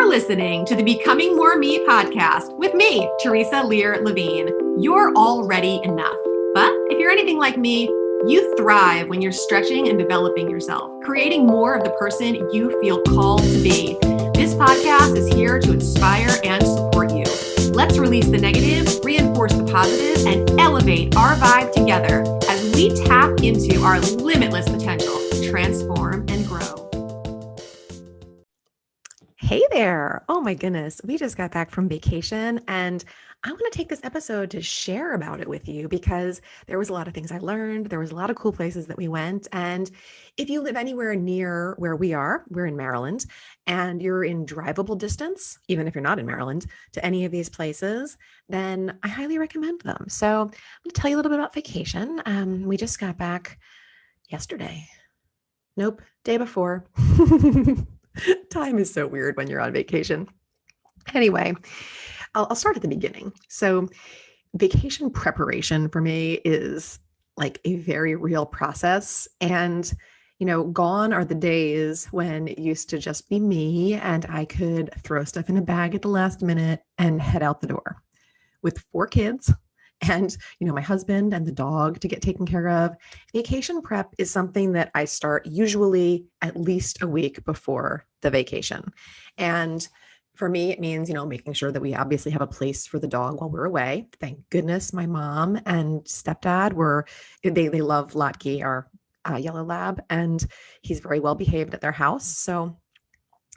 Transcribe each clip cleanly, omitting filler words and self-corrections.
listening to the Becoming More Me podcast with me, Teresa Lear Levine. You're already enough. But if you're anything like me, you thrive when you're stretching and developing yourself, creating more of the person you feel called to be. This podcast is here to inspire and support you. Let's release the negative, reinforce the positive, and elevate our vibe together as we tap into our limitless potential to transform and grow. Hey there. Oh my goodness. We just got back from vacation and I want to take this episode to share about it with you because there was a lot of things I learned. There was a lot of cool places that we went. And if you live anywhere near where we are, we're in Maryland, and you're in drivable distance, even if you're not in Maryland, to any of these places, then I highly recommend them. So I'm going to tell you a little bit about vacation. We just got back yesterday. Nope, day before. Time is so weird when you're on vacation. Anyway, I'll start at the beginning. So vacation preparation for me is like a very real process. And, gone are the days when it used to just be me and I could throw stuff in a bag at the last minute and head out the door with 4 kids. And, my husband and the dog to get taken care of. Vacation prep is something that I start usually at least a week before the vacation. And for me, it means, making sure that we obviously have a place for the dog while we're away. Thank goodness my mom and stepdad they love Latke, our yellow lab, and he's very well behaved at their house. So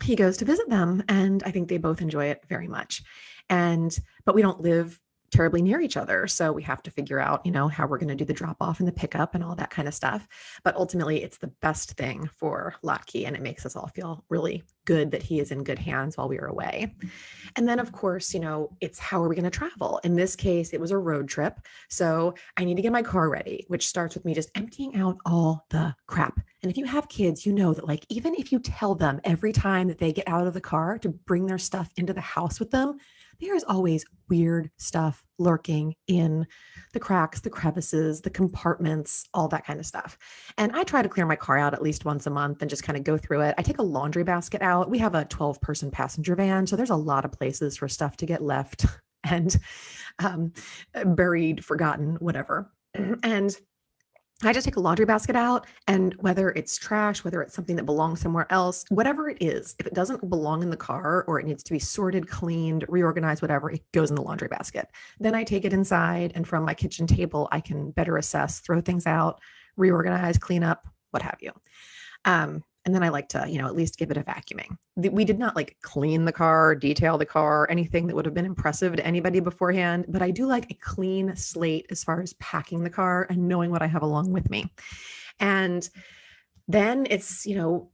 he goes to visit them and I think they both enjoy it very much. But we don't live terribly near each other. So we have to figure out, how we're going to do the drop off and the pickup and all that kind of stuff. But ultimately it's the best thing for Latke and it makes us all feel really good that he is in good hands while we are away. And then of course, it's how are we going to travel? In this case, it was a road trip. So I need to get my car ready, which starts with me just emptying out all the crap. And if you have kids, you know that like, even if you tell them every time that they get out of the car to bring their stuff into the house with them, there's always weird stuff lurking in the cracks, the crevices, the compartments, all that kind of stuff. And I try to clear my car out at least once a month and just kind of go through it. I take a laundry basket out. We have a 12-person passenger van, so there's a lot of places for stuff to get left and buried, forgotten, whatever. And I just take a laundry basket out, and whether it's trash, whether it's something that belongs somewhere else, whatever it is, if it doesn't belong in the car or it needs to be sorted, cleaned, reorganized, whatever, it goes in the laundry basket. Then I take it inside, and from my kitchen table, I can better assess, throw things out, reorganize, clean up, what have you. And then I like to, at least give it a vacuuming. We did not like clean the car, detail the car, anything that would have been impressive to anybody beforehand. But I do like a clean slate as far as packing the car and knowing what I have along with me. And then it's,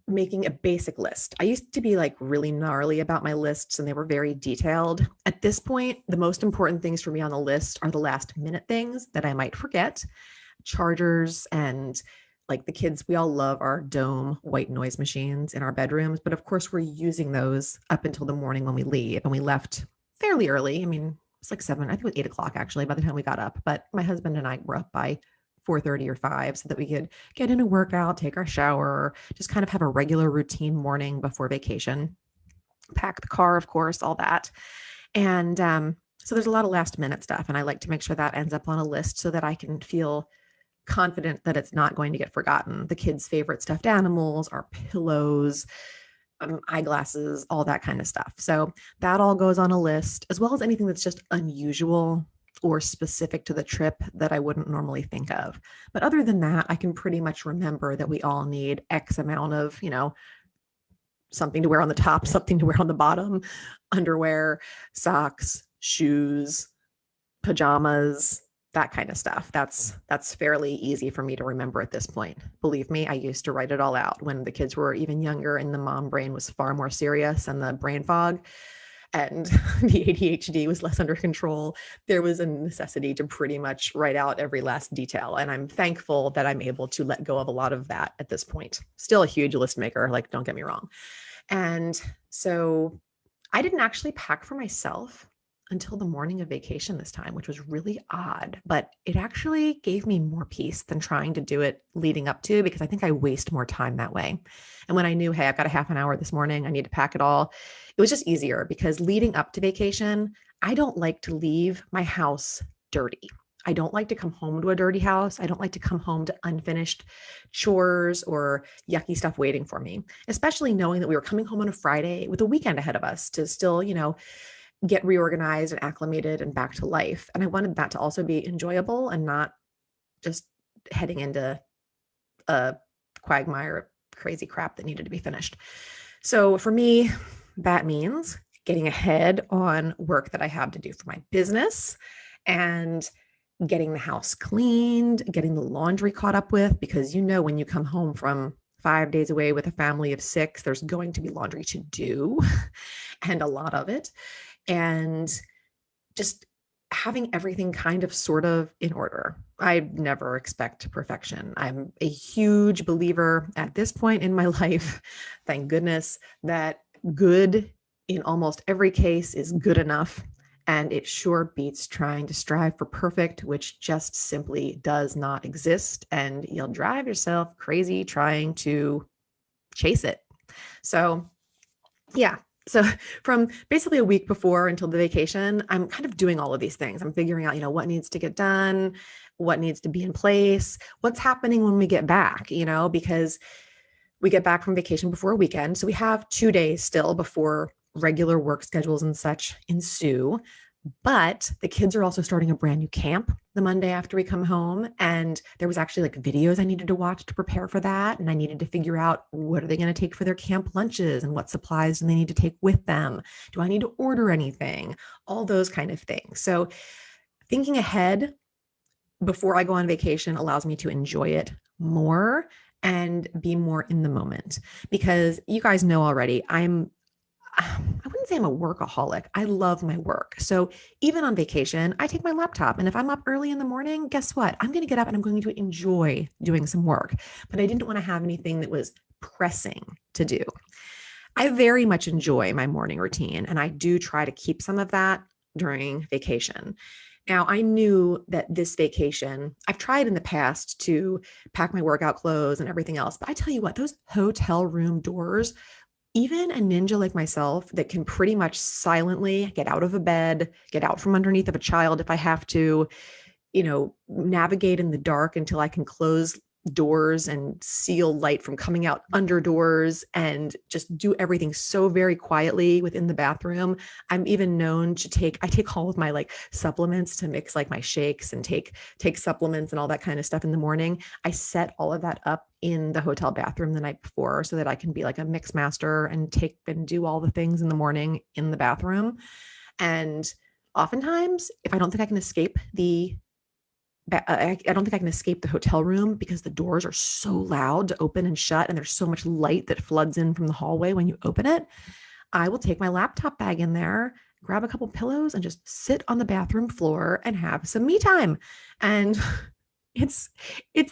making a basic list. I used to be like really gnarly about my lists and they were very detailed. At this point, the most important things for me on the list are the last minute things that I might forget. Chargers and like the kids, we all love our Dome white noise machines in our bedrooms, but of course we're using those up until the morning when we leave. And we left fairly early. I mean, it's like 7, I think it was 8 o'clock actually by the time we got up, but my husband and I were up by 4:30 or 5 so that we could get in a workout, take our shower, just kind of have a regular routine morning before vacation, pack the car, of course, all that. And so there's a lot of last minute stuff. And I like to make sure that ends up on a list so that I can feel confident that it's not going to get forgotten. The kids' favorite stuffed animals, our pillows, eyeglasses, all that kind of stuff. So that all goes on a list, as well as anything that's just unusual or specific to the trip that I wouldn't normally think of. But other than that, I can pretty much remember that we all need X amount of, something to wear on the top, something to wear on the bottom, underwear, socks, shoes, pajamas, that kind of stuff. That's fairly easy for me to remember at this point. Believe me, I used to write it all out when the kids were even younger and the mom brain was far more serious and the brain fog and the ADHD was less under control. There was a necessity to pretty much write out every last detail. And I'm thankful that I'm able to let go of a lot of that at this point. Still a huge list maker, like, don't get me wrong. And so I didn't actually pack for myself. until the morning of vacation this time, which was really odd, but it actually gave me more peace than trying to do it leading up to, because I think I waste more time that way. And when I knew, hey, I've got a half an hour this morning, I need to pack it all, it was just easier because leading up to vacation, I don't like to leave my house dirty. I don't like to come home to a dirty house. I don't like to come home to unfinished chores or yucky stuff waiting for me, especially knowing that we were coming home on a Friday with a weekend ahead of us to still, get reorganized and acclimated and back to life. And I wanted that to also be enjoyable and not just heading into a quagmire of crazy crap that needed to be finished. So for me, that means getting ahead on work that I have to do for my business and getting the house cleaned, getting the laundry caught up with, because when you come home from 5 days away with a family of 6, there's going to be laundry to do and a lot of it. And just having everything kind of sort of in order. I never expect perfection. I'm a huge believer at this point in my life, thank goodness, that good in almost every case is good enough. And it sure beats trying to strive for perfect, which just simply does not exist. And you'll drive yourself crazy trying to chase it. So, yeah. So from basically a week before until the vacation, I'm kind of doing all of these things. I'm figuring out, what needs to get done, what needs to be in place, what's happening when we get back, because we get back from vacation before a weekend. So we have 2 days still before regular work schedules and such ensue. But the kids are also starting a brand new camp the Monday after we come home. And there was actually like videos I needed to watch to prepare for that. And I needed to figure out, what are they going to take for their camp lunches and what supplies do they need to take with them? Do I need to order anything? All those kind of things. So thinking ahead before I go on vacation allows me to enjoy it more and be more in the moment, because you guys know already, I wouldn't say I'm a workaholic. I love my work. So even on vacation, I take my laptop. And if I'm up early in the morning, guess what? I'm going to get up and I'm going to enjoy doing some work. But I didn't want to have anything that was pressing to do. I very much enjoy my morning routine, and I do try to keep some of that during vacation. Now, I knew that this vacation, I've tried in the past to pack my workout clothes and everything else, but I tell you what, those hotel room doors, even a ninja like myself that can pretty much silently get out of a bed, get out from underneath of a child if I have to, navigate in the dark until I can close doors and seal light from coming out under doors and just do everything so very quietly within the bathroom. I'm even known to I take all of my like supplements to mix like my shakes and take supplements and all that kind of stuff in the morning. I set all of that up in the hotel bathroom the night before so that I can be like a mix master and take and do all the things in the morning in the bathroom. And oftentimes, if I don't think I can escape I don't think I can escape the hotel room because the doors are so loud to open and shut, and there's so much light that floods in from the hallway when you open it. I will take my laptop bag in there, grab a couple pillows, and just sit on the bathroom floor and have some me time. And it's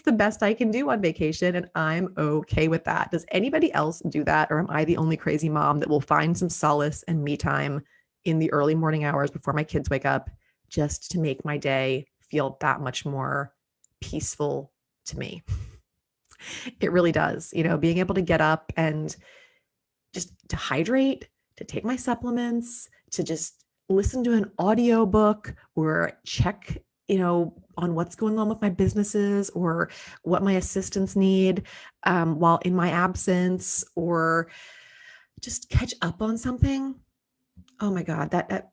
the best I can do on vacation, and I'm okay with that. Does anybody else do that, or am I the only crazy mom that will find some solace and me time in the early morning hours before my kids wake up just to make my day feel that much more peaceful to me? It really does. Being able to get up and just to hydrate, to take my supplements, to just listen to an audio book or check, on what's going on with my businesses or what my assistants need while in my absence, or just catch up on something. Oh my God, that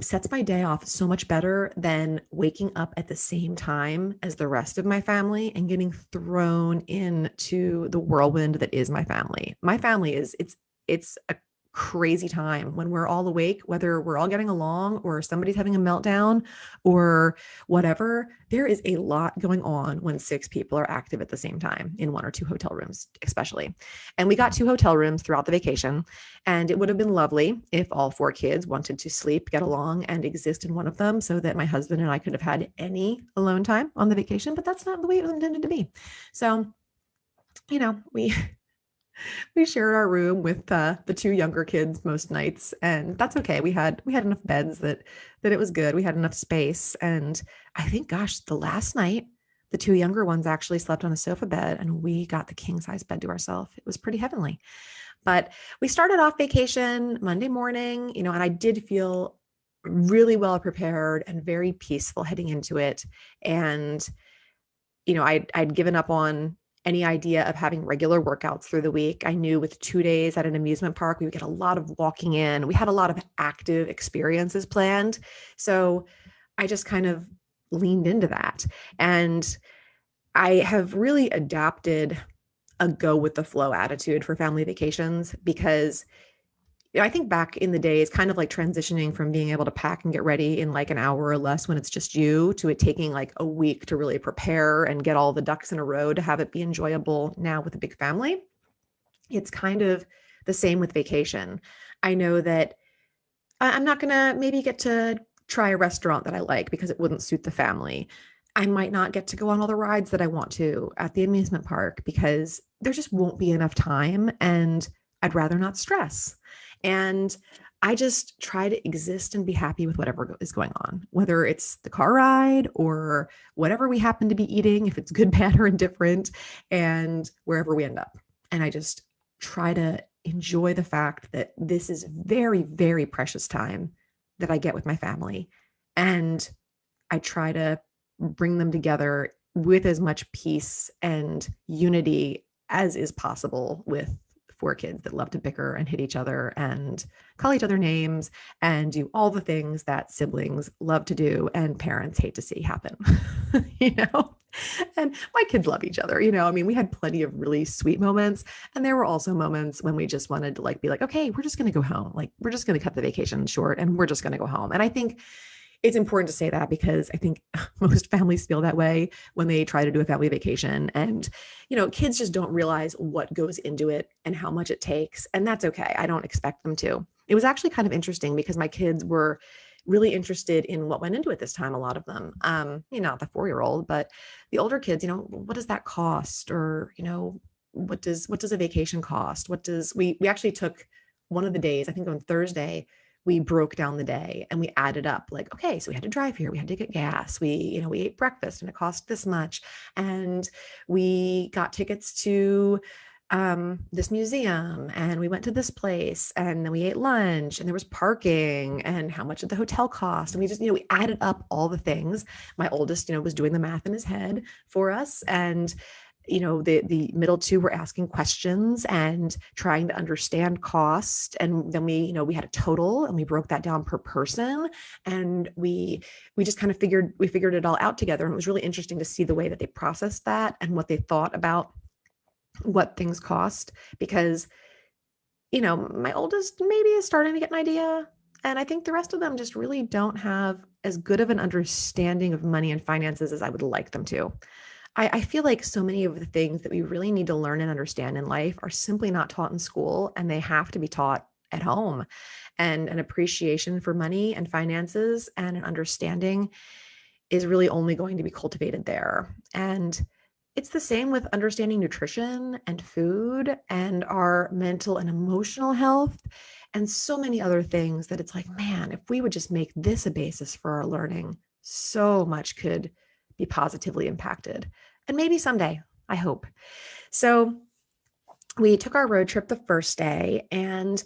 sets my day off so much better than waking up at the same time as the rest of my family and getting thrown into the whirlwind that is my family. My family it's a crazy time when we're all awake, whether we're all getting along or somebody's having a meltdown or whatever. There is a lot going on when 6 people are active at the same time in 1 or 2 hotel rooms, especially. And we got 2 hotel rooms throughout the vacation, and it would have been lovely if all 4 kids wanted to sleep, get along, and exist in one of them so that my husband and I could have had any alone time on the vacation, but that's not the way it was intended to be. So, we We shared our room with the two younger kids most nights, and that's okay. We had enough beds that it was good. We had enough space, and I think, gosh, the last night, the two younger ones actually slept on a sofa bed, and we got the king size bed to ourselves. It was pretty heavenly. But we started off vacation Monday morning, and I did feel really well prepared and very peaceful heading into it. And I'd given up on any idea of having regular workouts through the week. I knew with 2 days at an amusement park, we would get a lot of walking in. We had a lot of active experiences planned. So I just kind of leaned into that. And I have really adapted a go with the flow attitude for family vacations because I think back in the days, kind of like transitioning from being able to pack and get ready in like an hour or less when it's just you to it taking like a week to really prepare and get all the ducks in a row to have it be enjoyable now with a big family. It's kind of the same with vacation. I know that I'm not going to maybe get to try a restaurant that I like because it wouldn't suit the family. I might not get to go on all the rides that I want to at the amusement park because there just won't be enough time and I'd rather not stress. And I just try to exist and be happy with whatever is going on, whether it's the car ride or whatever we happen to be eating, if it's good, bad, or indifferent, and wherever we end up. And I just try to enjoy the fact that this is very, very precious time that I get with my family. And I try to bring them together with as much peace and unity as is possible with four kids that love to bicker and hit each other and call each other names and do all the things that siblings love to do and parents hate to see happen. you know and my kids love each other. I mean, we had plenty of really sweet moments, and there were also moments when we just wanted to be like, okay, we're just going to go home, like we're just going to cut the vacation short and we're just going to go home. And I think it's important to say that because I think most families feel that way when they try to do a family vacation. And, kids just don't realize what goes into it and how much it takes. And that's okay. I don't expect them to. It was actually kind of interesting because my kids were really interested in what went into it this time. A lot of them, not the 4-year-old, but the older kids, what does that cost? Or, what does a vacation cost? We actually took one of the days, I think on Thursday, we broke down the day and we added up like, okay, so we had to drive here. We had to get gas. We ate breakfast and it cost this much. And we got tickets to this museum and we went to this place and then we ate lunch and there was parking and how much did the hotel cost? And we just, we added up all the things. My oldest, was doing the math in his head for us. And the middle two were asking questions and trying to understand cost. And then we had a total and we broke that down per person. And we just kind of figured it all out together. And it was really interesting to see the way that they processed that and what they thought about what things cost, because, my oldest maybe is starting to get an idea. And I think the rest of them just really don't have as good of an understanding of money and finances as I would like them to. I feel like so many of the things that we really need to learn and understand in life are simply not taught in school, and they have to be taught at home. And an appreciation for money and finances and an understanding is really only going to be cultivated there. And it's the same with understanding nutrition and food and our mental and emotional health and so many other things that it's like, man, if we would just make this a basis for our learning, so much could be positively impacted. And maybe someday, I hope. So we took our road trip the first day, and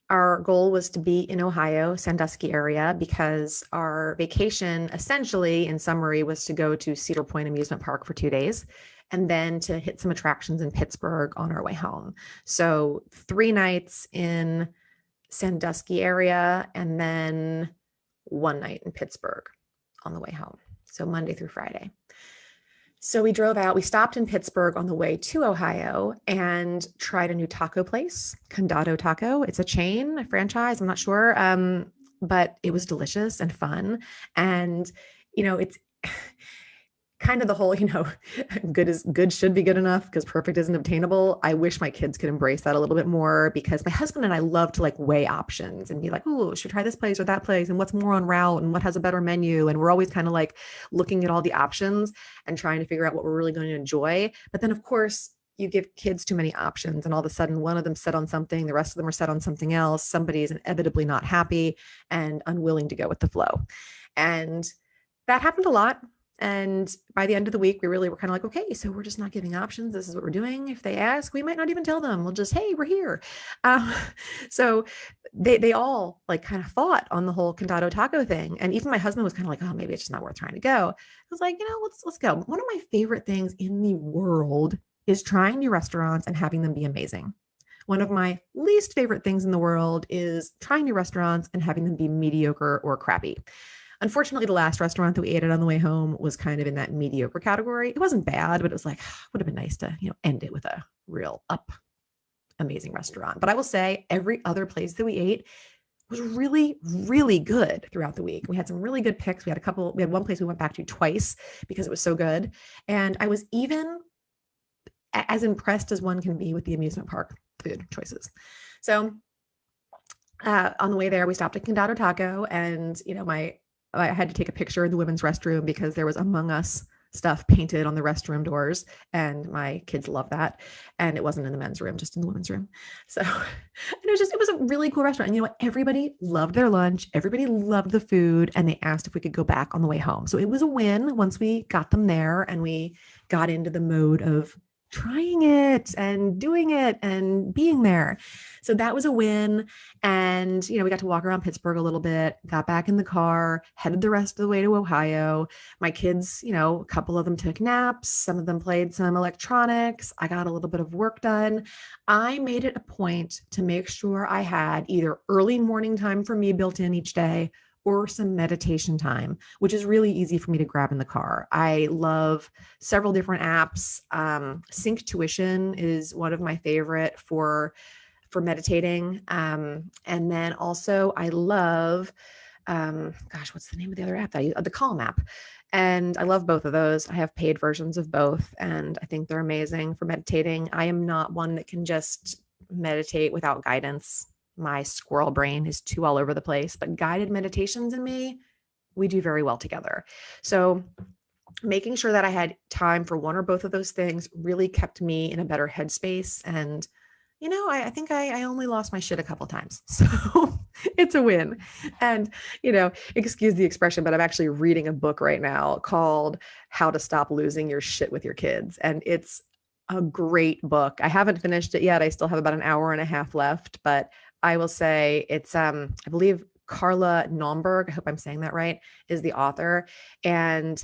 our goal was to be in Ohio, Sandusky area, because our vacation, essentially, in summary, was to go to Cedar Point Amusement Park for 2 days and then to hit some attractions in Pittsburgh on our way home. So 3 nights in Sandusky area and then 1 night in Pittsburgh on the way home. So Monday through Friday. So we drove out, we stopped in Pittsburgh on the way to Ohio and tried a new taco place, Condado Taco. It's a chain, a franchise, I'm not sure. But it was delicious and fun. And, it's kind of the whole, good should be good enough because perfect isn't obtainable. I wish my kids could embrace that a little bit more, because my husband and I love to weigh options and be like, oh, should we try this place or that place? And what's more on route and what has a better menu? And we're always kind of looking at all the options and trying to figure out what we're really going to enjoy. But then of course, you give kids too many options and all of a sudden one of them set on something, the rest of them are set on something else. Somebody is inevitably not happy and unwilling to go with the flow. And that happened a lot. And by the end of the week, we really were kind of like, okay, so we're just not giving options. This is what we're doing. If they ask, we might not even tell them. We'll just, hey, we're here. Um, so they all like kind of fought on the whole Condado taco thing. And even my husband was kind of like, oh, maybe it's just not worth trying to go. I was like, let's go. One of my favorite things in the world is trying new restaurants and having them be amazing. One of my least favorite things in the world is trying new restaurants and having them be mediocre or crappy. Unfortunately, the last restaurant that we ate at on the way home was kind of in that mediocre category. It wasn't bad, but it was like, would have been nice to, end it with a real amazing restaurant. But I will say every other place that we ate was really, really good throughout the week. We had some really good picks. We had one place we went back to twice because it was so good. And I was even as impressed as one can be with the amusement park food choices. So on the way there, we stopped at Condado Taco, and I had to take a picture in the women's restroom because there was Among Us stuff painted on the restroom doors, and my kids love that. And it wasn't in the men's room, just in the women's room. So, and it was a really cool restaurant. And you know what? Everybody loved their lunch. Everybody loved the food, and they asked if we could go back on the way home. So it was a win once we got them there and we got into the mode of trying it and doing it and being there. So that was a win. And, we got to walk around Pittsburgh a little bit, got back in the car, headed the rest of the way to Ohio. My kids, a couple of them took naps. Some of them played some electronics. I got a little bit of work done. I made it a point to make sure I had either early morning time for me built in each day or some meditation time, which is really easy for me to grab in the car. I love several different apps. Sync Tuition is one of my favorite for meditating. And then also I love, what's the name of the other app that I use? The Calm app. And I love both of those. I have paid versions of both, and I think they're amazing for meditating. I am not one that can just meditate without guidance. My squirrel brain is too all over the place, but guided meditations and me, we do very well together. So making sure that I had time for one or both of those things really kept me in a better headspace. And, I think I only lost my shit a couple times. So it's a win. And, excuse the expression, but I'm actually reading a book right now called How to Stop Losing Your Shit with Your Kids. And it's a great book. I haven't finished it yet. I still have about an hour and a half left, but I will say it's, I believe Carla Naumburg, I hope I'm saying that right, is the author. And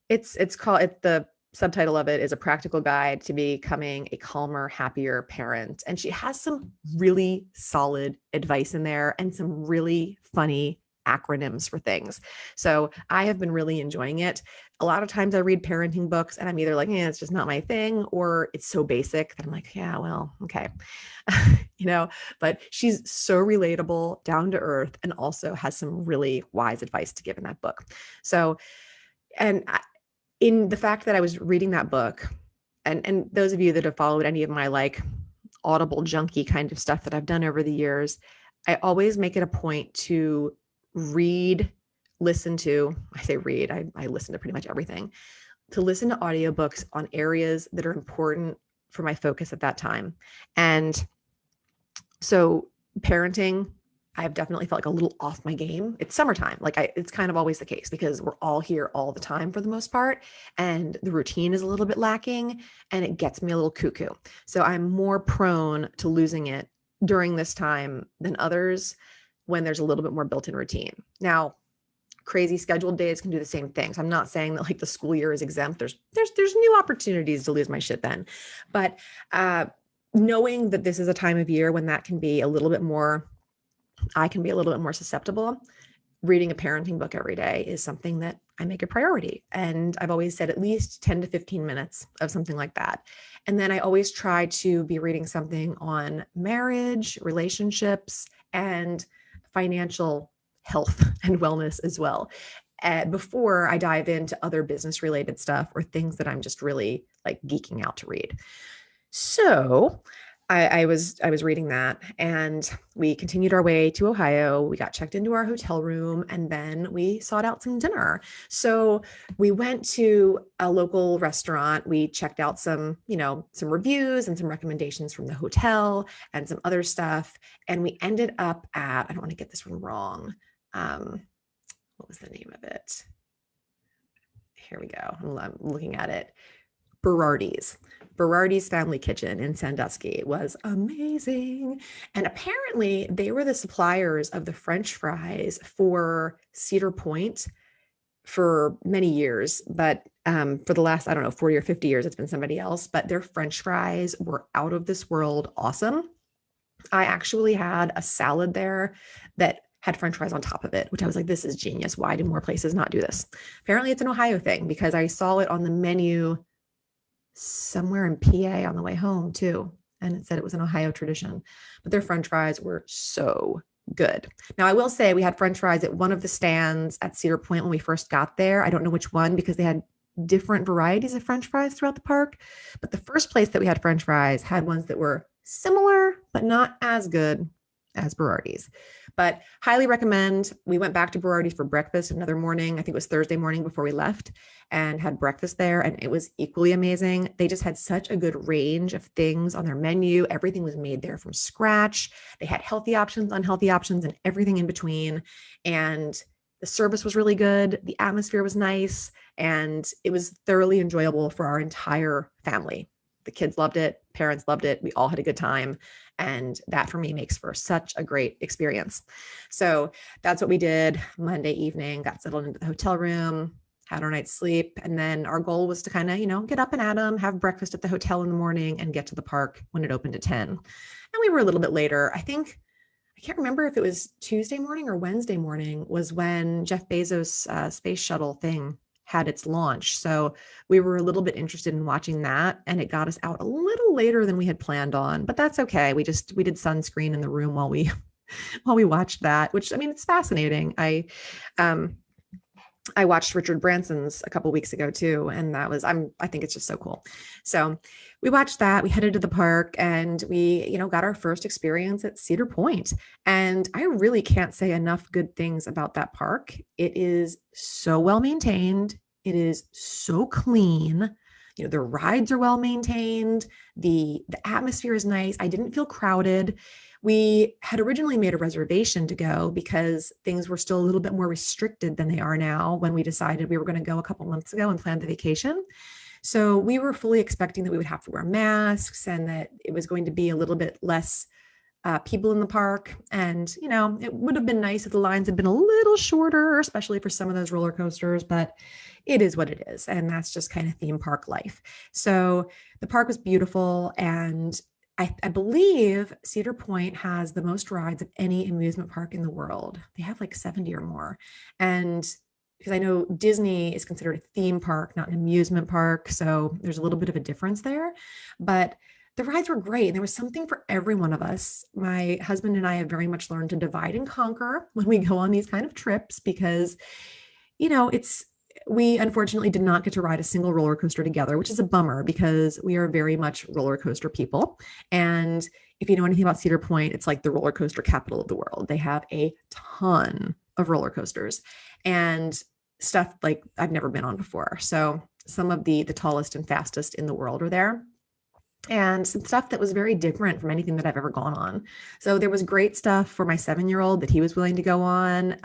the subtitle of it is A Practical Guide to Becoming a Calmer, Happier Parent. And she has some really solid advice in there and some really funny acronyms for things. So I have been really enjoying it. A lot of times I read parenting books and I'm either like, it's just not my thing, or it's so basic that I'm like, yeah, well, okay. But she's so relatable, down to earth, and also has some really wise advice to give in that book. So, in the fact that I was reading that book, and those of you that have followed any of my like Audible junkie kind of stuff that I've done over the years, I always make it a point to listen to pretty much everything, to listen to audiobooks on areas that are important for my focus at that time. And so parenting, I've definitely felt like a little off my game. It's summertime. It's kind of always the case because we're all here all the time for the most part. And the routine is a little bit lacking and it gets me a little cuckoo. So I'm more prone to losing it during this time than others when there's a little bit more built-in routine. Now, crazy scheduled days can do the same thing. So I'm not saying that like the school year is exempt. There's new opportunities to lose my shit then. But knowing that this is a time of year when that can be a little bit more, I can be a little bit more susceptible, reading a parenting book every day is something that I make a priority. And I've always said at least 10 to 15 minutes of something like that. And then I always try to be reading something on marriage, relationships, and financial health and wellness as well, before I dive into other business related stuff or things that I'm just really like geeking out to read. So I was reading that, and we continued our way to Ohio. We got checked into our hotel room, and then we sought out some dinner. So we went to a local restaurant. We checked out some, some reviews and some recommendations from the hotel and some other stuff. And we ended up at, I don't want to get this one wrong. What was the name of it? Here we go. I'm looking at it. Berardi's Family Kitchen in Sandusky. It was amazing. And apparently they were the suppliers of the French fries for Cedar Point for many years, but for the last, I don't know, 40 or 50 years, it's been somebody else, but their French fries were out of this world awesome. I actually had a salad there that had French fries on top of it, which I was like, this is genius. Why do more places not do this? Apparently it's an Ohio thing because I saw it on the menu somewhere in PA on the way home too. And it said it was an Ohio tradition, but their French fries were so good. Now, I will say we had French fries at one of the stands at Cedar Point when we first got there. I don't know which one because they had different varieties of French fries throughout the park. But the first place that we had French fries had ones that were similar, but not as good as Berardi's. But highly recommend. We went back to Berardi's for breakfast another morning. I think it was Thursday morning before we left, and had breakfast there, and it was equally amazing. They just had such a good range of things on their menu. Everything was made there from scratch. They had healthy options, unhealthy options, and everything in between. And the service was really good. The atmosphere was nice, and it was thoroughly enjoyable for our entire family. The kids loved it. Parents loved it. We all had a good time. And that for me makes for such a great experience. So that's what we did Monday evening, got settled into the hotel room, had our night's sleep. And then our goal was to kind of, get up and at 'em, have breakfast at the hotel in the morning and get to the park when it opened at 10. And we were a little bit later. I can't remember if it was Tuesday morning or Wednesday morning was when Jeff Bezos' space shuttle thing had its launch. So we were a little bit interested in watching that, and it got us out a little later than we had planned on, but that's okay. We did sunscreen in the room while we while we watched that, which, I mean, it's fascinating. I watched Richard Branson's a couple weeks ago too, and I think it's just so cool. So we watched that. We headed to the park, and we, got our first experience at Cedar Point. And I really can't say enough good things about that park. It is so well maintained. It is so clean. The rides are well maintained. The atmosphere is nice. I didn't feel crowded. We had originally made a reservation to go because things were still a little bit more restricted than they are now when we decided we were going to go a couple months ago and plan the vacation. So we were fully expecting that we would have to wear masks and that it was going to be a little bit less people in the park. And, it would have been nice if the lines had been a little shorter, especially for some of those roller coasters, but it is what it is. And that's just kind of theme park life. So the park was beautiful, and I believe Cedar Point has the most rides of any amusement park in the world. They have like 70 or more. And because I know Disney is considered a theme park, not an amusement park. So there's a little bit of a difference there. But the rides were great. And there was something for every one of us. My husband and I have very much learned to divide and conquer when we go on these kind of trips because, we unfortunately did not get to ride a single roller coaster together, which is a bummer because we are very much roller coaster people. And if you know anything about Cedar Point, it's like the roller coaster capital of the world. They have a ton of roller coasters and stuff like I've never been on before. So some of the tallest and fastest in the world are there. And some stuff that was very different from anything that I've ever gone on. So there was great stuff for my 7-year-old that he was willing to go on.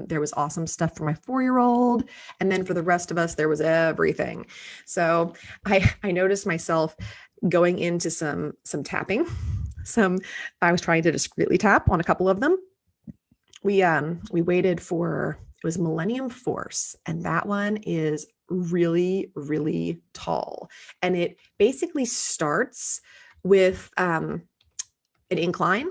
There was awesome stuff for my 4-year-old. And then for the rest of us, there was everything. So I noticed myself going into some tapping. I was trying to discreetly tap on a couple of them. We waited for, it was Millennium Force, and that one is really, really tall. And it basically starts with an incline,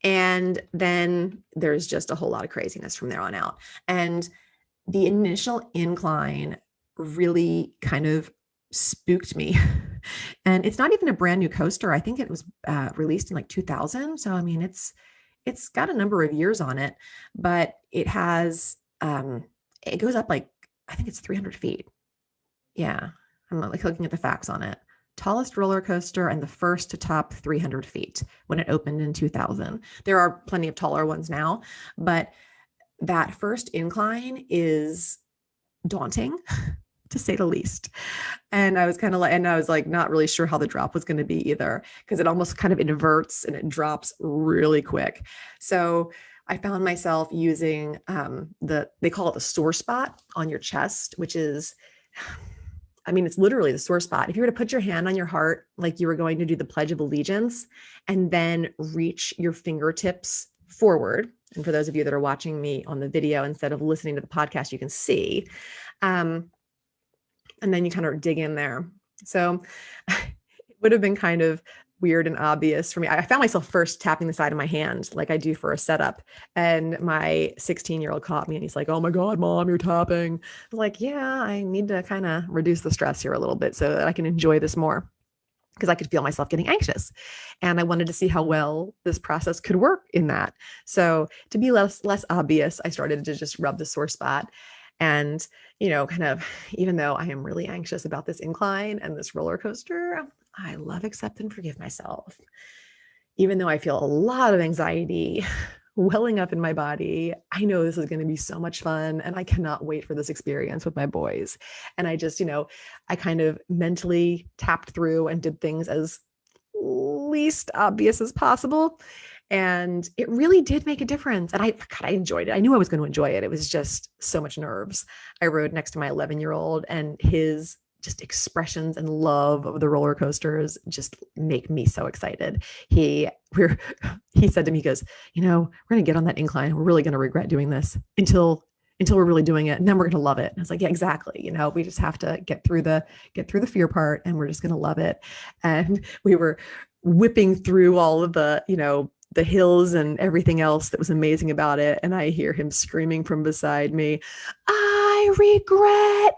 and then there's just a whole lot of craziness from there on out. And the initial incline really kind of spooked me. And it's not even a brand new coaster. I think it was released in like 2000. So, I mean, it's got a number of years on it, but it has, it goes up like, I think it's 300 feet. Yeah. I'm like looking at the facts on it tallest roller coaster and the first to top 300 feet when it opened in 2000. There are plenty of taller ones now, but that first incline is daunting to say the least. And I was kind of like, and I was like, not really sure how the drop was going to be either, because it almost kind of inverts and it drops really quick. So I found myself using they call it the sore spot on your chest, which is, I mean, it's literally the sore spot. If you were to put your hand on your heart, like you were going to do the Pledge of Allegiance, and then reach your fingertips forward. And for those of you that are watching me on the video instead of listening to the podcast, you can see. And then you kind of dig in there. So it would have been kind of weird and obvious for me. I found myself first tapping the side of my hand like I do for a setup. And my 16-year-old caught me and he's like, "Oh my God, Mom, you're tapping." I was like, yeah, I need to kind of reduce the stress here a little bit so that I can enjoy this more, because I could feel myself getting anxious. And I wanted to see how well this process could work in that. So to be less obvious, I started to just rub the sore spot. And, kind of, even though I am really anxious about this incline and this roller coaster, I love, accept, and forgive myself. Even though I feel a lot of anxiety welling up in my body, I know this is going to be so much fun and I cannot wait for this experience with my boys. And I just, I kind of mentally tapped through and did things as least obvious as possible. And it really did make a difference. And I enjoyed it. I knew I was going to enjoy it. It was just so much nerves. I rode next to my 11-year-old and his just expressions and love of the roller coasters just make me so excited. He said to me, he goes, we're going to get on that incline. We're really going to regret doing this until we're really doing it. And then we're going to love it. And I was like, yeah, exactly. We just have to get through the fear part and we're just going to love it. And we were whipping through all of the, the hills and everything else that was amazing about it. And I hear him screaming from beside me, "I regret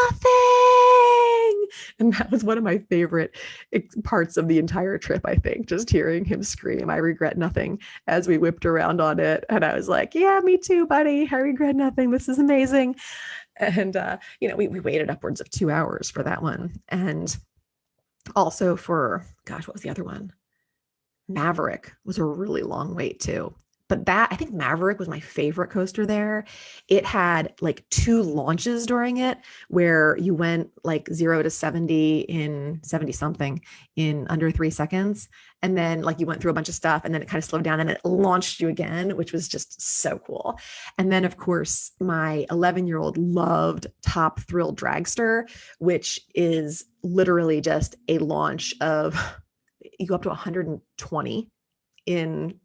nothing." And that was one of my favorite parts of the entire trip, I think, just hearing him scream, "I regret nothing," as we whipped around on it. And I was like, yeah, me too, buddy. I regret nothing. This is amazing. And, we waited upwards of 2 hours for that one. And also for, gosh, what was the other one? Maverick was a really long wait too. But I think Maverick was my favorite coaster there. It had like 2 launches during it where you went like 0 to 70 in 70 something in under 3 seconds. And then like you went through a bunch of stuff and then it kind of slowed down and it launched you again, which was just so cool. And then of course, my 11-year-old loved Top Thrill Dragster, which is literally just a launch of, you go up to 120 in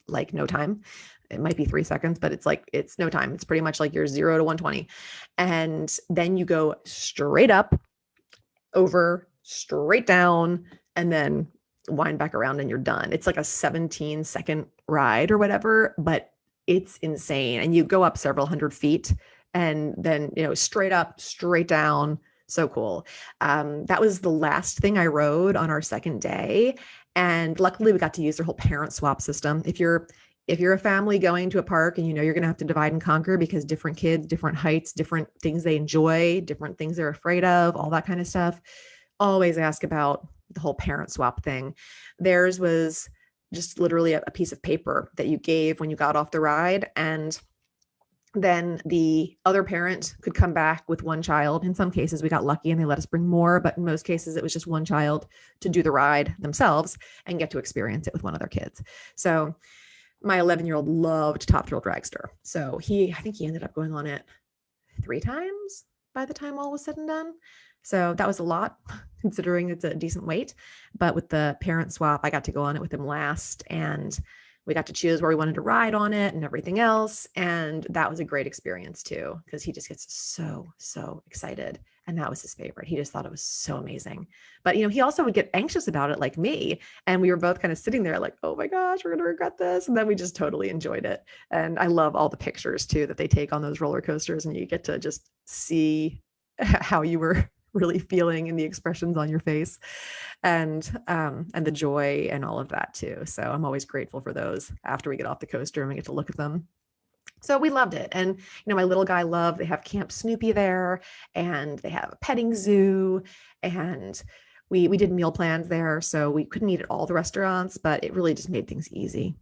like no time. It might be 3 seconds, but it's no time. It's pretty much like you're 0 to 120. And then you go straight up, over, straight down, and then wind back around and you're done. It's like a 17-second ride or whatever, but it's insane. And you go up several hundred feet and then, straight up, straight down. So cool. That was the last thing I rode on our second day. And luckily we got to use their whole parent swap system. If you're a family going to a park and you're going to have to divide and conquer because different kids, different heights, different things they enjoy, different things they're afraid of, all that kind of stuff, always ask about the whole parent swap thing. Theirs was just literally a piece of paper that you gave when you got off the ride, and then the other parent could come back with one child. In some cases, we got lucky and they let us bring more, but in most cases, it was just one child to do the ride themselves and get to experience it with one of their kids. So my 11-year-old loved Top Thrill Dragster. So I think he ended up going on it 3 times by the time all was said and done. So that was a lot considering it's a decent wait. But with the parent swap, I got to go on it with him last, and we got to choose where we wanted to ride on it and everything else. And that was a great experience too, because he just gets so excited. And that was his favorite. He just thought it was so amazing. But, he also would get anxious about it like me. And we were both kind of sitting there like, oh my gosh, we're going to regret this. And then we just totally enjoyed it. And I love all the pictures too that they take on those roller coasters, and you get to just see how you were really feeling in the expressions on your face, and the joy and all of that too. So I'm always grateful for those after we get off the coaster and we get to look at them. So we loved it. And, my little guy they have Camp Snoopy there, and they have a petting zoo, and we did meal plans there, so we couldn't eat at all the restaurants, but it really just made things easy.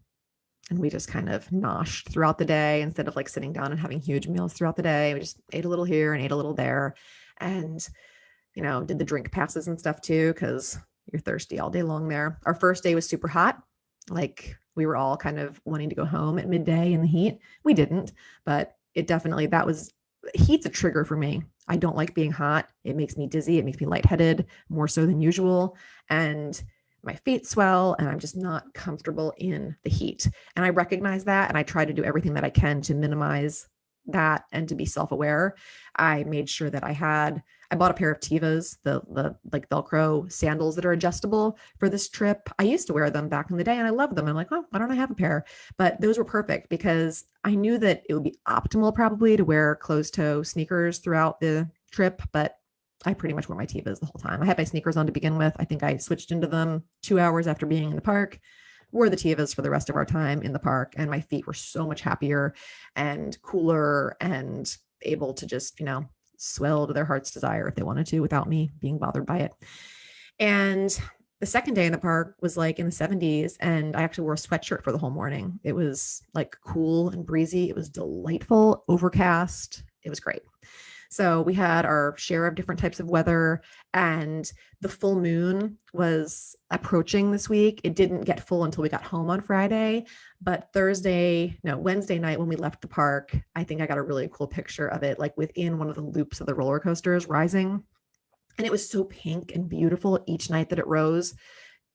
And we just kind of noshed throughout the day instead of like sitting down and having huge meals throughout the day. We just ate a little here and ate a little there, and did the drink passes and stuff too, because you're thirsty all day long there. Our first day was super hot. Like we were all kind of wanting to go home at midday in the heat. We didn't, but it definitely, that was, heat's a trigger for me. I don't like being hot. It makes me dizzy. It makes me lightheaded more so than usual. And my feet swell and I'm just not comfortable in the heat. And I recognize that. And I try to do everything that I can to minimize that and to be self-aware. I made sure that I bought a pair of Tevas, the like Velcro sandals that are adjustable for this trip. I used to wear them back in the day and I love them. I'm like, oh, why don't I have a pair? But those were perfect because I knew that it would be optimal probably to wear closed toe sneakers throughout the trip, but I pretty much wore my Tevas the whole time. I had my sneakers on to begin with. I think I switched into them 2 hours after being in the park, wore the Tevas for the rest of our time in the park, and my feet were so much happier and cooler and able to just, swell to their heart's desire if they wanted to without me being bothered by it. And the second day in the park was like in the 70s, and I actually wore a sweatshirt for the whole morning. It was like cool and breezy. It was delightful, overcast. It was great. So we had our share of different types of weather, and the full moon was approaching this week. It didn't get full until we got home on Friday, but Wednesday night when we left the park, I think I got a really cool picture of it, like within one of the loops of the roller coasters rising. And it was so pink and beautiful each night that it rose.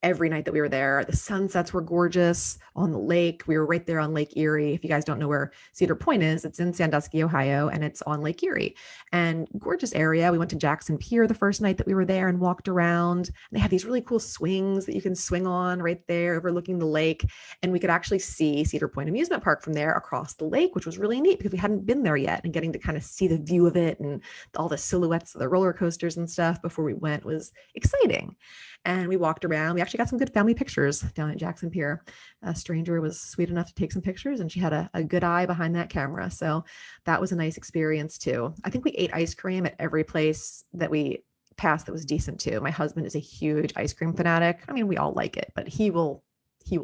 Every night that we were there, the sunsets were gorgeous on the lake. We were right there on Lake Erie. If you guys don't know where Cedar Point is, it's in Sandusky, Ohio, and it's on Lake Erie. And gorgeous area. We went to Jackson Pier the first night that we were there and walked around. They have these really cool swings that you can swing on right there overlooking the lake. And we could actually see Cedar Point Amusement Park from there across the lake, which was really neat because we hadn't been there yet. And getting to kind of see the view of it and all the silhouettes of the roller coasters and stuff before we went was exciting. And we walked around. We actually got some good family pictures down at Jackson Pier. A stranger was sweet enough to take some pictures, and she had a good eye behind that camera. So that was a nice experience too. I think we ate ice cream at every place that we passed that was decent too. My husband is a huge ice cream fanatic. I mean, we all like it, but he will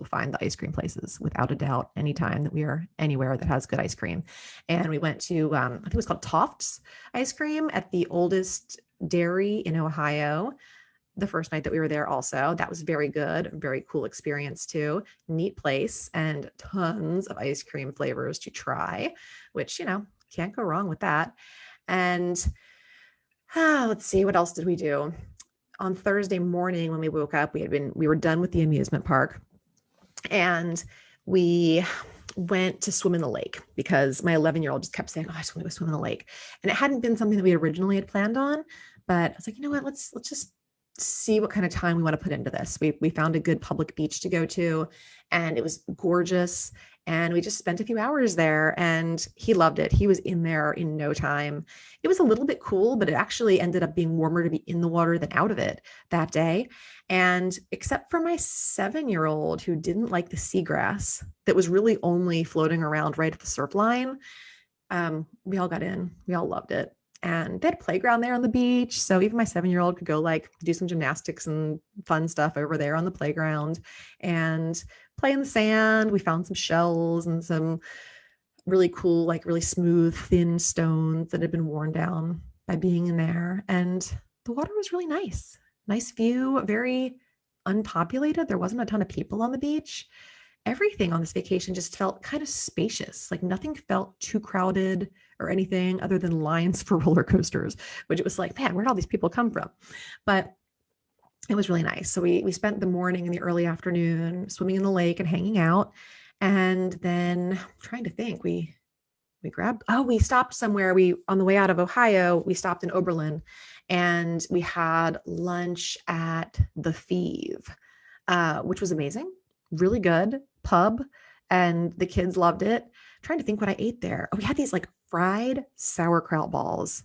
find the ice cream places without a doubt anytime that we are anywhere that has good ice cream. And we went to, I think it was called Toft's Ice Cream at the oldest dairy in Ohio the first night that we were there also. That was very good, very cool experience too. Neat place and tons of ice cream flavors to try, which, can't go wrong with that. And let's see, what else did we do? On Thursday morning when we woke up, we were done with the amusement park, and we went to swim in the lake because my 11-year-old just kept saying, oh, I just want to go swim in the lake. And it hadn't been something that we originally had planned on, but I was like, you know what, let's just see what kind of time we want to put into this. We found a good public beach to go to, and it was gorgeous. And we just spent a few hours there, and he loved it. He was in there in no time. It was a little bit cool, but it actually ended up being warmer to be in the water than out of it that day. And except for my 7-year-old who didn't like the seagrass that was really only floating around right at the surf line, we all got in. We all loved it. And they had a playground there on the beach. So even my 7-year-old could go do some gymnastics and fun stuff over there on the playground and play in the sand. We found some shells and some really cool, really smooth, thin stones that had been worn down by being in there. And the water was really nice. Nice view, very unpopulated. There wasn't a ton of people on the beach. Everything on this vacation just felt kind of spacious. Like nothing felt too crowded or anything other than lines for roller coasters, which it was like, man, where'd all these people come from? But it was really nice. So we spent the morning and the early afternoon swimming in the lake and hanging out. And then I'm trying to think, we stopped somewhere. On the way out of Ohio, we stopped in Oberlin and we had lunch at the Thief, which was amazing. Really good pub, and the kids loved it. I'm trying to think what I ate there. Oh, we had these fried sauerkraut balls,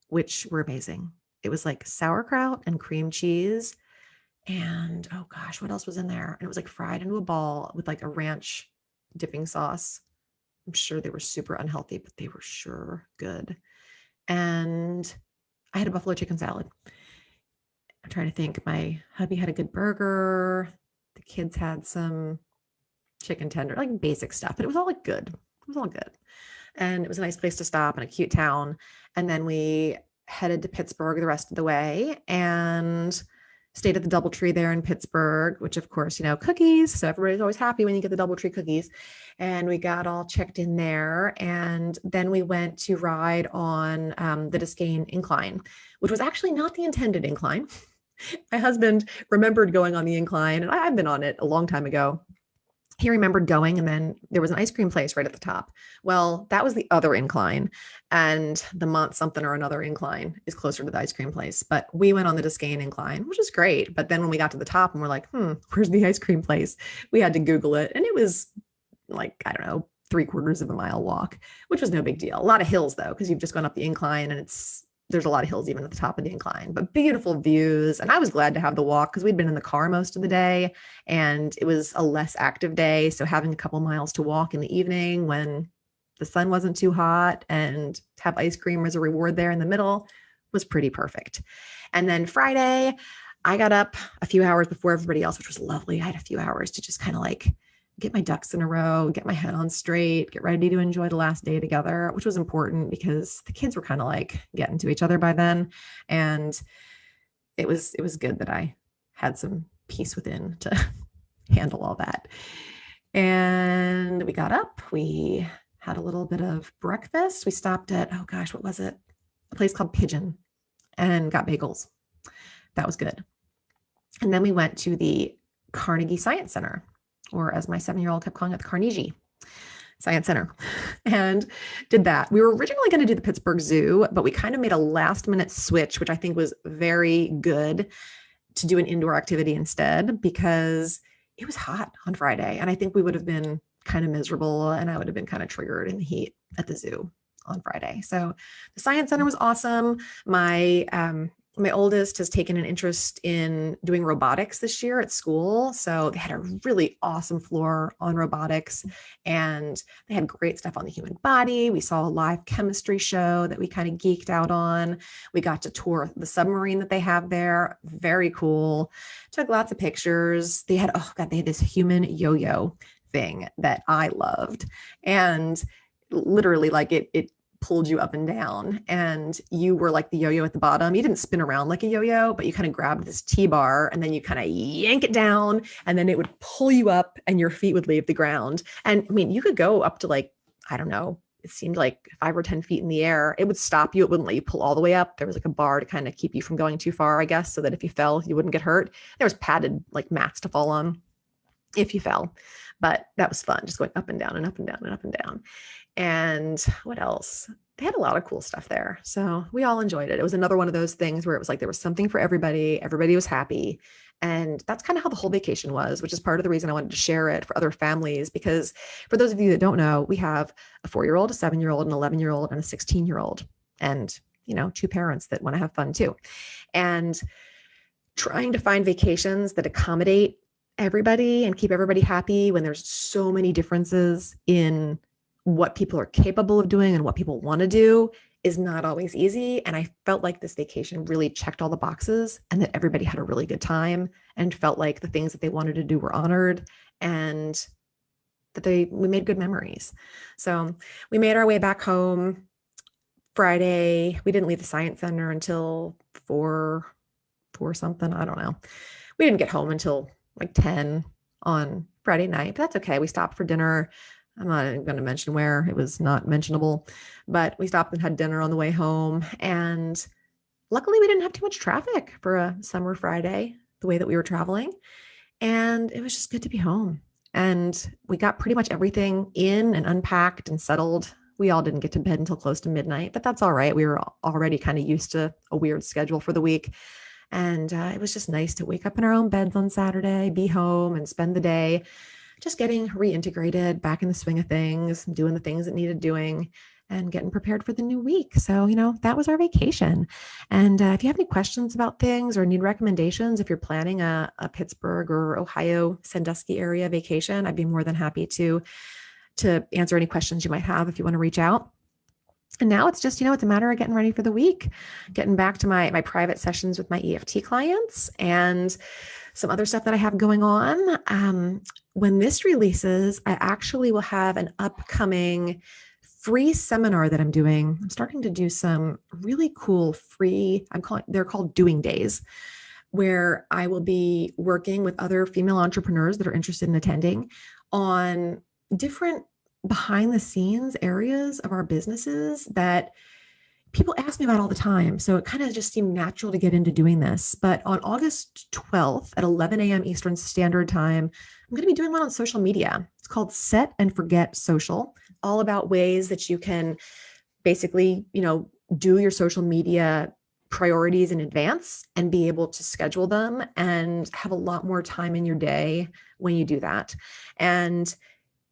which were amazing. It was sauerkraut and cream cheese. And oh gosh, what else was in there? And it was fried into a ball with a ranch dipping sauce. I'm sure they were super unhealthy, but they were sure good. And I had a buffalo chicken salad. I'm trying to think. My hubby had a good burger. The kids had some chicken tender, like basic stuff, but it was all like good. It was all good. And it was a nice place to stop in a cute town. And then we headed to Pittsburgh the rest of the way and stayed at the DoubleTree there in Pittsburgh, which of course, cookies. So everybody's always happy when you get the DoubleTree cookies. And we got all checked in there. And then we went to ride on the Biscayne incline, which was actually not the intended incline. My husband remembered going on the incline, and I've been on it a long time ago. He remembered going, and then there was an ice cream place right at the top. Well, that was the other incline, and the Mont something or another incline is closer to the ice cream place. But we went on the Biscayne incline, which is great. But then when we got to the top and we're like, where's the ice cream place? We had to Google it, and it was like, I don't know, 3/4 of a mile walk, which was no big deal. A lot of hills though, because you've just gone up the incline, and there's a lot of hills even at the top of the incline, but beautiful views. And I was glad to have the walk because we'd been in the car most of the day and it was a less active day. So having a couple miles to walk in the evening when the sun wasn't too hot and have ice cream as a reward there in the middle was pretty perfect. And then Friday, I got up a few hours before everybody else, which was lovely. I had a few hours to just kind of like get my ducks in a row, get my head on straight, get ready to enjoy the last day together, which was important because the kids were kind of like getting to each other by then. And it was good that I had some peace within to handle all that. And we got up, we had a little bit of breakfast. We stopped at, oh gosh, what was it? A place called Pigeon and got bagels. That was good. And then we went to the Carnegie Science Center, or as my 7-year-old kept calling it, the Carnegie Science Center, and did that. We were originally going to do the Pittsburgh Zoo, but we kind of made a last minute switch, which I think was very good, to do an indoor activity instead because it was hot on Friday. And I think we would have been kind of miserable and I would have been kind of triggered in the heat at the zoo on Friday. So the Science Center was awesome. My oldest has taken an interest in doing robotics this year at school. So they had a really awesome floor on robotics and they had great stuff on the human body. We saw a live chemistry show that we kind of geeked out on. We got to tour the submarine that they have there. Very cool. Took lots of pictures. They had this human yo-yo thing that I loved. And literally like it pulled you up and down and you were like the yo-yo at the bottom. You didn't spin around like a yo-yo, but you kind of grabbed this T-bar and then you kind of yank it down and then it would pull you up and your feet would leave the ground. And I mean, you could go up to like, I don't know, it seemed like 5 or 10 feet in the air. It would stop you. It wouldn't let you pull all the way up. There was like a bar to kind of keep you from going too far, I guess, so that if you fell, you wouldn't get hurt. There was padded like mats to fall on if you fell, but that was fun. Just going up and down and up and down and up and down. And what else? They had a lot of cool stuff there. So we all enjoyed it. It was another one of those things where it was like there was something for everybody. Everybody was happy. And that's kind of how the whole vacation was, which is part of the reason I wanted to share it for other families. Because for those of you that don't know, we have a 4-year-old, a 7-year-old, an 11-year-old, and a 16-year-old. And, 2 parents that want to have fun too. And trying to find vacations that accommodate everybody and keep everybody happy when there's so many differences in what people are capable of doing and what people want to do is not always easy. And I felt like this vacation really checked all the boxes and that everybody had a really good time and felt like the things that they wanted to do were honored and that we made good memories. So we made our way back home Friday. We didn't leave the Science Center until 4 something. I don't know. We didn't get home until like 10 on Friday night, but that's okay. We stopped for dinner. I'm not even going to mention where. It was not mentionable, but we stopped and had dinner on the way home. And luckily we didn't have too much traffic for a summer Friday, the way that we were traveling. And it was just good to be home. And we got pretty much everything in and unpacked and settled. We all didn't get to bed until close to midnight, but that's all right. We were already kind of used to a weird schedule for the week. And it was just nice to wake up in our own beds on Saturday, be home and spend the day just getting reintegrated back in the swing of things, doing the things that needed doing and getting prepared for the new week. So, that was our vacation. And if you have any questions about things or need recommendations, if you're planning a Pittsburgh or Ohio, Sandusky area vacation, I'd be more than happy to answer any questions you might have if you want to reach out. And now it's just, it's a matter of getting ready for the week, getting back to my private sessions with my EFT clients and some other stuff that I have going on. When this releases, I actually will have an upcoming free seminar that I'm doing. I'm starting to do some really cool free, they're called doing days, where I will be working with other female entrepreneurs that are interested in attending on different behind the scenes areas of our businesses that people ask me about all the time. So it kind of just seemed natural to get into doing this. But on August 12th at 11 a.m. Eastern Standard Time, I'm going to be doing one on social media. It's called Set and Forget Social, all about ways that you can basically, do your social media priorities in advance and be able to schedule them and have a lot more time in your day when you do that. And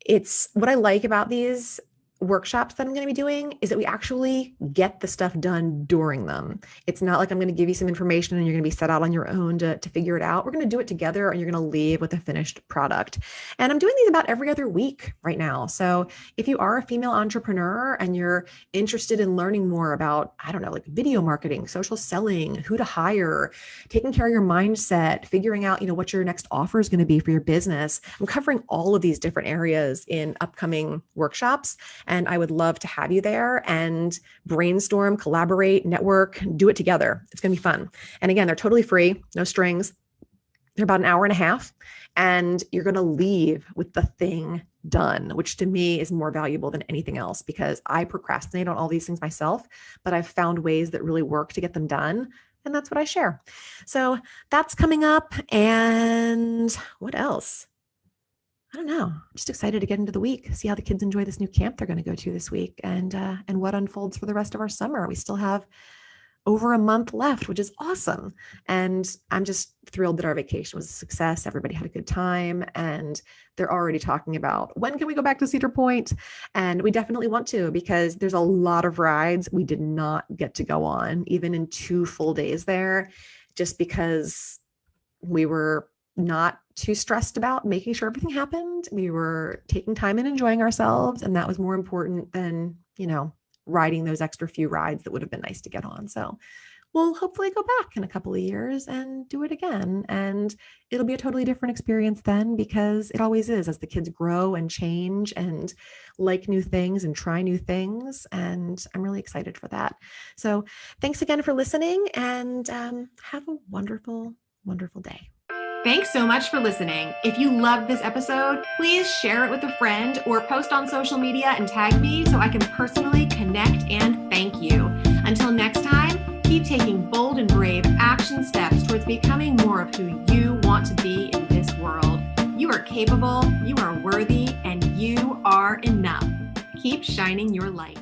it's what I like about these workshops that I'm going to be doing is that we actually get the stuff done during them. It's not like I'm going to give you some information and you're going to be set out on your own to figure it out. We're going to do it together and you're going to leave with a finished product. And I'm doing these about every other week right now. So if you are a female entrepreneur and you're interested in learning more about, I don't know, like video marketing, social selling, who to hire, taking care of your mindset, figuring out, what your next offer is going to be for your business, I'm covering all of these different areas in upcoming workshops. And I would love to have you there and brainstorm, collaborate, network, do it together. It's going to be fun. And again, they're totally free, no strings. They're about an hour and a half. And you're going to leave with the thing done, which to me is more valuable than anything else because I procrastinate on all these things myself, but I've found ways that really work to get them done. And that's what I share. So that's coming up. And what else? I don't know. I'm just excited to get into the week, see how the kids enjoy this new camp they're going to go to this week and what unfolds for the rest of our summer. We still have over a month left, which is awesome. And I'm just thrilled that our vacation was a success. Everybody had a good time and they're already talking about when can we go back to Cedar Point? And we definitely want to because there's a lot of rides we did not get to go on, even in 2 full days there, just because we were not too stressed about making sure everything happened. We were taking time and enjoying ourselves. And that was more important than, riding those extra few rides that would have been nice to get on. So we'll hopefully go back in a couple of years and do it again. And it'll be a totally different experience then because it always is as the kids grow and change and like new things and try new things. And I'm really excited for that. So thanks again for listening and have a wonderful, wonderful day. Thanks so much for listening. If you loved this episode, please share it with a friend or post on social media and tag me so I can personally connect and thank you. Until next time, keep taking bold and brave action steps towards becoming more of who you want to be in this world. You are capable, you are worthy, and you are enough. Keep shining your light.